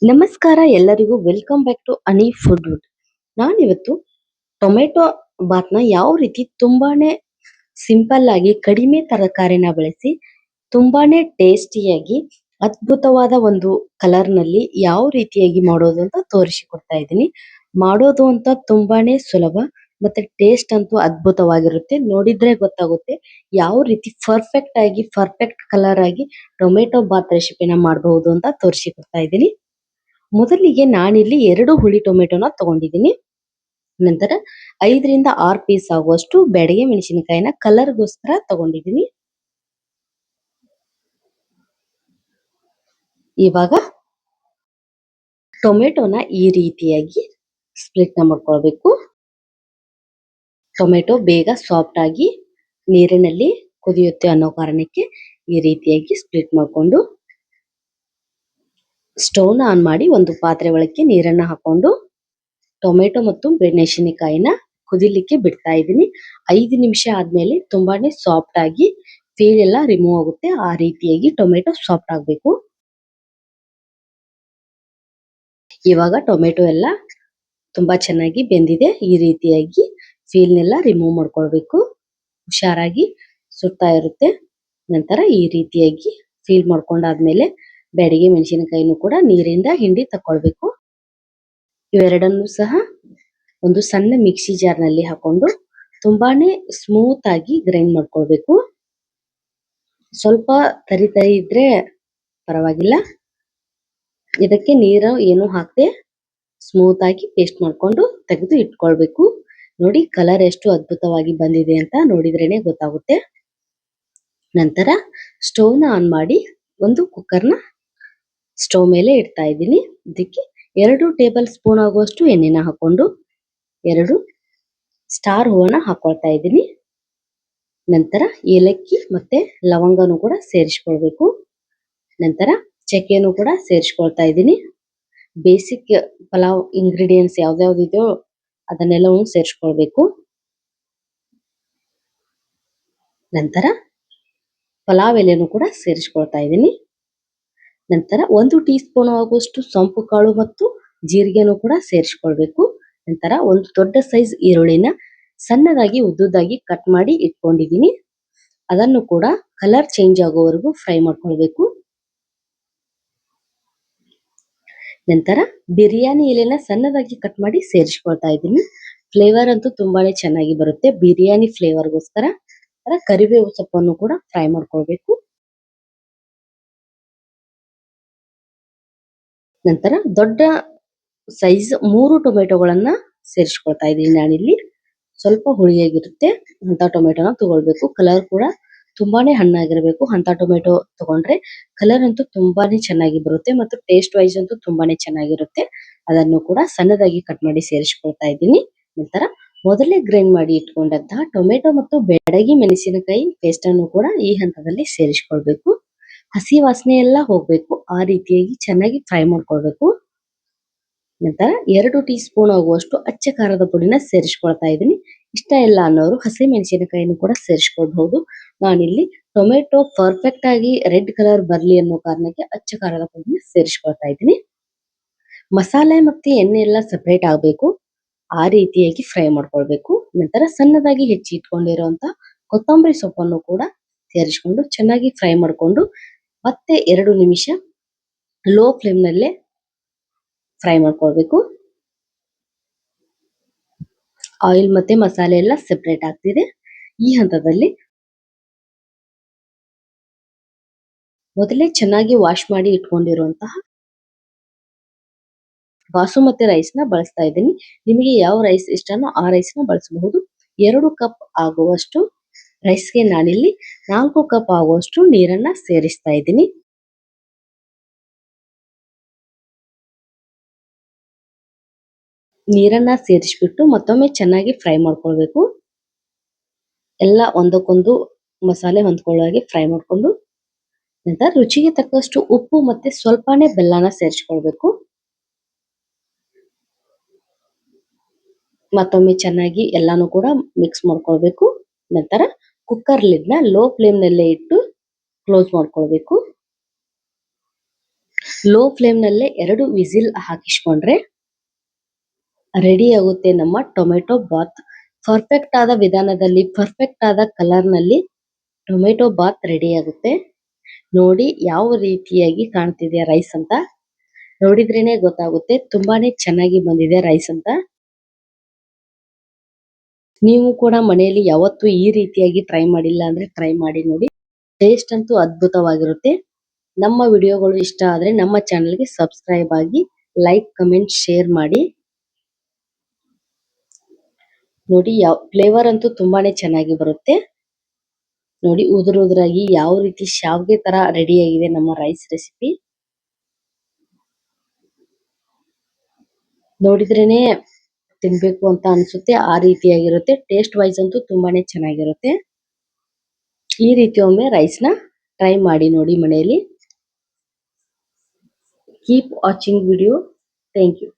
ನಮಸ್ಕಾರ ಎಲ್ಲರಿಗೂ welcome back to Ani food wood. ನಾನಿವತ್ತು ಟೊಮೆಟೊ ಬಾತ್ನ ಯಾವ ರೀತಿ ತುಂಬಾನೇ ಸಿಂಪಲ್ ಆಗಿ ಕಡಿಮೆ ತರಕಾರಿನ ಬಳಸಿ ತುಂಬಾನೇ ಟೇಸ್ಟಿಯಾಗಿ ಅದ್ಭುತವಾದ ಒಂದು ಕಲರ್ ನಲ್ಲಿ ಯಾವ ರೀತಿಯಾಗಿ ಮಾಡೋದು ಅಂತ ತೋರಿಸಿಕೊಡ್ತಾ ಇದ್ದೀನಿ. ಮಾಡೋದು ಅಂತ ತುಂಬಾನೇ ಸುಲಭ ಮತ್ತೆ ಟೇಸ್ಟ್ ಅಂತೂ ಅದ್ಭುತವಾಗಿರುತ್ತೆ. ನೋಡಿದ್ರೆ ಗೊತ್ತಾಗುತ್ತೆ ಯಾವ ರೀತಿ ಪರ್ಫೆಕ್ಟ್ ಕಲರ್ ಆಗಿ ಟೊಮೆಟೊ ಬಾತ್ ರೆಸಿಪಿನ ಮಾಡಬಹುದು ಅಂತ ತೋರಿಸಿಕೊಡ್ತಾ ಇದ್ದೀನಿ. ಮೊದಲಿಗೆ ನಾನಿಲ್ಲಿ 2 ಹುಳಿ ಟೊಮೆಟೊನ ತಗೊಂಡಿದ್ದೀನಿ. ನಂತರ 5ರಿಂದ 6 ಪೀಸ್ ಆಗುವಷ್ಟು ಬ್ಯಾಡಗಿ ಮೆಣಸಿನಕಾಯಿನ ಕಲರ್ಗೋಸ್ಕರ ತಗೊಂಡಿದ್ದೀನಿ. ಇವಾಗ ಟೊಮೆಟೊನ ಈ ರೀತಿಯಾಗಿ ಸ್ಪ್ಲಿಟ್ ಮಾಡ್ಕೊಳ್ಬೇಕು. ಟೊಮೆಟೊ ಬೇಗ ಸಾಫ್ಟ್ ಆಗಿ ನೀರಿನಲ್ಲಿ ಕುದಿಯುತ್ತೆ ಅನ್ನೋ ಕಾರಣಕ್ಕೆ ಈ ರೀತಿಯಾಗಿ ಸ್ಪ್ಲಿಟ್ ಮಾಡ್ಕೊಂಡು ಸ್ಟವ್ನ ಆನ್ ಮಾಡಿ ಒಂದು ಪಾತ್ರೆ ಒಳಕ್ಕೆ ನೀರನ್ನ ಹಾಕೊಂಡು ಟೊಮೆಟೊ ಮತ್ತು ಮೆಣಸಿನಕಾಯಿನ ಕುದಿಲಿಕ್ಕೆ ಬಿಡ್ತಾ ಇದ್ದೀನಿ. 5 ನಿಮಿಷ ಆದ್ಮೇಲೆ ತುಂಬಾನೇ ಸಾಫ್ಟ್ ಆಗಿ ಫೀಲ್ ಎಲ್ಲ ರಿಮೂವ್ ಆಗುತ್ತೆ. ಆ ರೀತಿಯಾಗಿ ಟೊಮೆಟೊ ಸಾಫ್ಟ್ ಆಗ್ಬೇಕು. ಇವಾಗ ಟೊಮೆಟೊ ಎಲ್ಲ ತುಂಬಾ ಚೆನ್ನಾಗಿ ಬೆಂದಿದೆ. ಈ ರೀತಿಯಾಗಿ ಫೀಲ್ನೆಲ್ಲ ರಿಮೂವ್ ಮಾಡ್ಕೊಳ್ಬೇಕು. ಹುಷಾರಾಗಿ ಸುಡ್ತಾ ಇರುತ್ತೆ. ನಂತರ ಈ ರೀತಿಯಾಗಿ ಫೀಲ್ ಮಾಡ್ಕೊಂಡಾದ್ಮೇಲೆ ಬ್ಯಾಡಗಿ ಮೆಣಸಿನಕಾಯಿನೂ ಕೂಡ ನೀರಿಂದ ಹಿಂಡಿ ತಕೊಳ್ಬೇಕು. ಇವೆರಡನ್ನು ಸಹ ಒಂದು ಸಣ್ಣ ಮಿಕ್ಸಿ ಜಾರ್ ನಲ್ಲಿ ಹಾಕೊಂಡು ತುಂಬಾನೇ ಸ್ಮೂತ್ ಆಗಿ ಗ್ರೈಂಡ್ ಮಾಡ್ಕೊಳ್ಬೇಕು. ಸ್ವಲ್ಪ ತರಿ ಇದ್ರೆ ಪರವಾಗಿಲ್ಲ. ಇದಕ್ಕೆ ನೀರು ಏನು ಹಾಕದೆ ಸ್ಮೂತ್ ಆಗಿ ಪೇಸ್ಟ್ ಮಾಡ್ಕೊಂಡು ತೆಗೆದು ಇಟ್ಕೊಳ್ಬೇಕು. ನೋಡಿ ಕಲರ್ ಎಷ್ಟು ಅದ್ಭುತವಾಗಿ ಬಂದಿದೆ ಅಂತ ನೋಡಿದ್ರೇನೆ ಗೊತ್ತಾಗುತ್ತೆ. ನಂತರ ಸ್ಟವ್ನ ಆನ್ ಮಾಡಿ ಒಂದು ಕುಕ್ಕರ್ನ ಸ್ಟವ್ ಮೇಲೆ ಇಡ್ತಾ ಇದ್ದೀನಿ. ಇದಕ್ಕೆ 2 ಟೇಬಲ್ ಸ್ಪೂನ್ ಆಗುವಷ್ಟು ಎಣ್ಣೆನ ಹಾಕೊಂಡು 2 ಸ್ಟಾರ್ ಹೂವನ್ನ ಹಾಕೊಳ್ತಾ ಇದ್ದೀನಿ. ನಂತರ ಏಲಕ್ಕಿ ಮತ್ತೆ ಲವಂಗನೂ ಕೂಡ ಸೇರಿಸ್ಕೊಳ್ಬೇಕು. ನಂತರ ಚಕ್ಕೆನೂ ಕೂಡ ಸೇರಿಸ್ಕೊಳ್ತಾ ಇದ್ದೀನಿ. ಬೇಸಿಕ್ ಪಲಾವ್ ಇಂಗ್ರೀಡಿಯೆಂಟ್ಸ್ ಯಾವ್ದಾವ್ದಿದೆಯೋ ಅದನ್ನೆಲ್ಲವೂ ಸೇರಿಸ್ಕೊಳ್ಬೇಕು. ನಂತರ ಪಲಾವ್ ಎಲೆನೂ ಕೂಡ ಸೇರಿಸ್ಕೊಳ್ತಾ ಇದ್ದೀನಿ. ನಂತರ 1 ಟೀ ಸ್ಪೂನ್ ಆಗುವಷ್ಟು ಸೊಂಪು ಕಾಳು ಮತ್ತು ಜೀರಿಗೆನೂ ಕೂಡ ಸೇರಿಸ್ಕೊಳ್ಬೇಕು. ನಂತರ ಒಂದು ದೊಡ್ಡ ಸೈಜ್ ಈರುಳ್ಳಿನ ಸಣ್ಣದಾಗಿ ಉದ್ದುದಾಗಿ ಕಟ್ ಮಾಡಿ ಇಟ್ಕೊಂಡಿದ್ದೀನಿ. ಅದನ್ನು ಕೂಡ ಕಲರ್ ಚೇಂಜ್ ಆಗೋವರೆಗೂ ಫ್ರೈ ಮಾಡ್ಕೊಳ್ಬೇಕು. ನಂತರ ಬಿರಿಯಾನಿ ಎಲೆನ ಸಣ್ಣದಾಗಿ ಕಟ್ ಮಾಡಿ ಸೇರಿಸ್ಕೊಳ್ತಾ ಇದ್ದೀನಿ. ಫ್ಲೇವರ್ ಅಂತೂ ತುಂಬಾನೇ ಚೆನ್ನಾಗಿ ಬರುತ್ತೆ ಬಿರಿಯಾನಿ ಫ್ಲೇವರ್ಗೋಸ್ಕರ. ಕರಿಬೇವು ಸೊಪ್ಪನ್ನು ಕೂಡ ಫ್ರೈ ಮಾಡ್ಕೊಳ್ಬೇಕು. ನಂತರ ದೊಡ್ಡ ಸೈಜ್ 3 ಟೊಮೆಟೊಗಳನ್ನ ಸೇರಿಸ್ಕೊಳ್ತಾ ಇದ್ದೀನಿ. ನಾನಿಲ್ಲಿ ಸ್ವಲ್ಪ ಹುಳಿಯಾಗಿರುತ್ತೆ ಅಂತ ಟೊಮೆಟೊನ ತಗೊಳ್ಬೇಕು. ಕಲರ್ ಕೂಡ ತುಂಬಾನೇ ಹಣ್ಣಾಗಿರ್ಬೇಕು ಅಂತ ಟೊಮೆಟೊ ತಗೊಂಡ್ರೆ ಕಲರ್ ಅಂತೂ ತುಂಬಾನೇ ಚೆನ್ನಾಗಿ ಬರುತ್ತೆ ಮತ್ತು ಟೇಸ್ಟ್ ವೈಸ್ ಅಂತೂ ತುಂಬಾನೇ ಚೆನ್ನಾಗಿರುತ್ತೆ. ಅದನ್ನು ಕೂಡ ಸಣ್ಣದಾಗಿ ಕಟ್ ಮಾಡಿ ಸೇರಿಸ್ಕೊಳ್ತಾ ಇದ್ದೀನಿ. ನಂತರ ಮೊದಲೇ ಗ್ರೈಂಡ್ ಮಾಡಿ ಇಟ್ಕೊಂಡಂತಹ ಟೊಮೆಟೊ ಮತ್ತು ಬ್ಯಾಡಗಿ ಮೆಣಸಿನಕಾಯಿ ಪೇಸ್ಟ್ ಅನ್ನು ಕೂಡ ಈ ಹಂತದಲ್ಲಿ ಸೇರಿಸ್ಕೊಳ್ಬೇಕು. ಹಸಿ ವಾಸನೆ ಎಲ್ಲ ಹೋಗ್ಬೇಕು. ಆ ರೀತಿಯಾಗಿ ಚೆನ್ನಾಗಿ ಫ್ರೈ ಮಾಡ್ಕೊಳ್ಬೇಕು. ನಂತರ 2 ಟೀ ಸ್ಪೂನ್ ಆಗುವಷ್ಟು ಅಚ್ಚ ಖಾರದ ಪುಡಿನ ಸೇರಿಸ್ಕೊಳ್ತಾ ಇದ್ದೀನಿ. ಇಷ್ಟ ಇಲ್ಲ ಅನ್ನೋರು ಹಸಿ ಮೆಣಸಿನಕಾಯಿನೂ ಕೂಡ ಸೇರಿಸ್ಕೊಳ್ಬಹುದು. ನಾನಿಲ್ಲಿ ಟೊಮೆಟೊ ಪರ್ಫೆಕ್ಟ್ ಆಗಿ ರೆಡ್ ಕಲರ್ ಬರ್ಲಿ ಅನ್ನೋ ಕಾರಣಕ್ಕೆ ಅಚ್ಚ ಖಾರದ ಪುಡಿನ ಸೇರಿಸ್ಕೊಳ್ತಾ ಇದ್ದೀನಿ. ಮಸಾಲೆ ಮತ್ತೆ ಎಣ್ಣೆ ಎಲ್ಲ ಸೆಪರೇಟ್ ಆಗಬೇಕು. ಆ ರೀತಿಯಾಗಿ ಫ್ರೈ ಮಾಡ್ಕೊಳ್ಬೇಕು. ನಂತರ ಸಣ್ಣದಾಗಿ ಹೆಚ್ಚಿ ಇಟ್ಕೊಂಡಿರುವಂತ ಕೊತ್ತಂಬರಿ ಸೊಪ್ಪನ್ನು ಕೂಡ ಸೇರಿಸ್ಕೊಂಡು ಚೆನ್ನಾಗಿ ಫ್ರೈ ಮಾಡ್ಕೊಂಡು ಮತ್ತೆ 2 ನಿಮಿಷ ಲೋ ಫ್ಲೇಮ್ ನಲ್ಲೇ ಫ್ರೈ ಮಾಡ್ಕೊಳ್ಬೇಕು. ಆಯಿಲ್ ಮತ್ತೆ ಮಸಾಲೆ ಎಲ್ಲ ಸೆಪರೇಟ್ ಆಗ್ತಿದೆ. ಈ ಹಂತದಲ್ಲಿ ಮೊದಲೇ ಚೆನ್ನಾಗಿ ವಾಶ್ ಮಾಡಿ ಇಟ್ಕೊಂಡಿರುವಂತಹ ಬಾಸುಮತಿ ರೈಸ್ ನ ಬಳಸ್ತಾ ಇದ್ದೀನಿ. ನಿಮಗೆ ಯಾವ ರೈಸ್ ಇಷ್ಟನೋ ಆ ರೈಸ್ ನ ಬಳಸಬಹುದು. 2 ಕಪ್ ಆಗುವಷ್ಟು ರೈಸ್ಗೆ ನಾನಿಲ್ಲಿ 4 ಕಪ್ ಆಗುವಷ್ಟು ನೀರನ್ನ ಸೇರಿಸ್ತಾ ಇದ್ದೀನಿ. ನೀರನ್ನ ಸೇರಿಸ್ಬಿಟ್ಟು ಮತ್ತೊಮ್ಮೆ ಚೆನ್ನಾಗಿ ಫ್ರೈ ಮಾಡ್ಕೊಳ್ಬೇಕು. ಎಲ್ಲ ಒಂದಕ್ಕೊಂದು ಮಸಾಲೆ ಹೊಂದ್ಕೊಳ್ಳೋ ಹಾಗೆ ಫ್ರೈ ಮಾಡ್ಕೊಂಡು ನಂತರ ರುಚಿಗೆ ತಕ್ಕಷ್ಟು ಉಪ್ಪು ಮತ್ತೆ ಸ್ವಲ್ಪನೇ ಬೆಲ್ಲನ ಸೇರಿಸ್ಕೊಳ್ಬೇಕು. ಮತ್ತೊಮ್ಮೆ ಚೆನ್ನಾಗಿ ಎಲ್ಲಾನು ಕೂಡ ಮಿಕ್ಸ್ ಮಾಡ್ಕೊಳ್ಬೇಕು. ನಂತರ ಕುಕ್ಕರ್ ಲಿಡ್ನ ಲೋ ಫ್ಲೇಮ್ ನಲ್ಲೇ ಇಟ್ಟು ಕ್ಲೋಸ್ ಮಾಡ್ಕೊಳ್ಬೇಕು. ಲೋ ಫ್ಲೇಮ್ ನಲ್ಲೇ 2 ವಿಸಿಲ್ ಹಾಕಿಸ್ಕೊಂಡ್ರೆ ರೆಡಿ ಆಗುತ್ತೆ ನಮ್ಮ ಟೊಮೆಟೊ ಬಾತ್. ಪರ್ಫೆಕ್ಟ್ ಆದ ವಿಧಾನದಲ್ಲಿ, ಪರ್ಫೆಕ್ಟ್ ಆದ ಕಲರ್ ನಲ್ಲಿ ಟೊಮೆಟೊ ಬಾತ್ ರೆಡಿ ಆಗುತ್ತೆ. ನೋಡಿ ಯಾವ ರೀತಿಯಾಗಿ ಕಾಣ್ತಿದೆ ರೈಸ್ ಅಂತ. ನೋಡಿದ್ರೇನೆ ಗೊತ್ತಾಗುತ್ತೆ ತುಂಬಾನೇ ಚೆನ್ನಾಗಿ ಬಂದಿದೆ ರೈಸ್ ಅಂತ. ನೀವು ಕೂಡ ಮನೆಯಲ್ಲಿ ಯಾವತ್ತೂ ಈ ರೀತಿಯಾಗಿ ಟ್ರೈ ಮಾಡಿಲ್ಲ ಅಂದ್ರೆ ಟ್ರೈ ಮಾಡಿ ನೋಡಿ. ಟೇಸ್ಟ್ ಅಂತೂ ಅದ್ಭುತವಾಗಿರುತ್ತೆ. ನಮ್ಮ ವಿಡಿಯೋಗಳು ಇಷ್ಟ ಆದ್ರೆ ನಮ್ಮ ಚಾನೆಲ್ಗೆ ಸಬ್ಸ್ಕ್ರೈಬ್ ಆಗಿ, ಲೈಕ್, ಕಮೆಂಟ್, ಶೇರ್ ಮಾಡಿ. ನೋಡಿ ಫ್ಲೇವರ್ ಅಂತೂ ತುಂಬಾನೇ ಚೆನ್ನಾಗಿ ಬರುತ್ತೆ. ನೋಡಿ ಉದುರಾಗಿ ಯಾವ ರೀತಿ ಶಾವ್ಗೆ ತರ ರೆಡಿ ಆಗಿದೆ ನಮ್ಮ ರೈಸ್ ರೆಸಿಪಿ. ನೋಡಿದ್ರೇನೆ ತಿನ್ಬೇಕು ಅಂತ ಅನ್ಸುತ್ತೆ, ಆ ರೀತಿಯಾಗಿರುತ್ತೆ. ಟೇಸ್ಟ್ ವೈಸ್ ಅಂತೂ ತುಂಬಾನೇ ಚೆನ್ನಾಗಿರುತ್ತೆ. ಈ ರೀತಿ ಒಮ್ಮೆ ರೈಸ್ ನ ಟ್ರೈ ಮಾಡಿ ನೋಡಿ ಮನೆಯಲ್ಲಿ. Keep watching video. Thank you.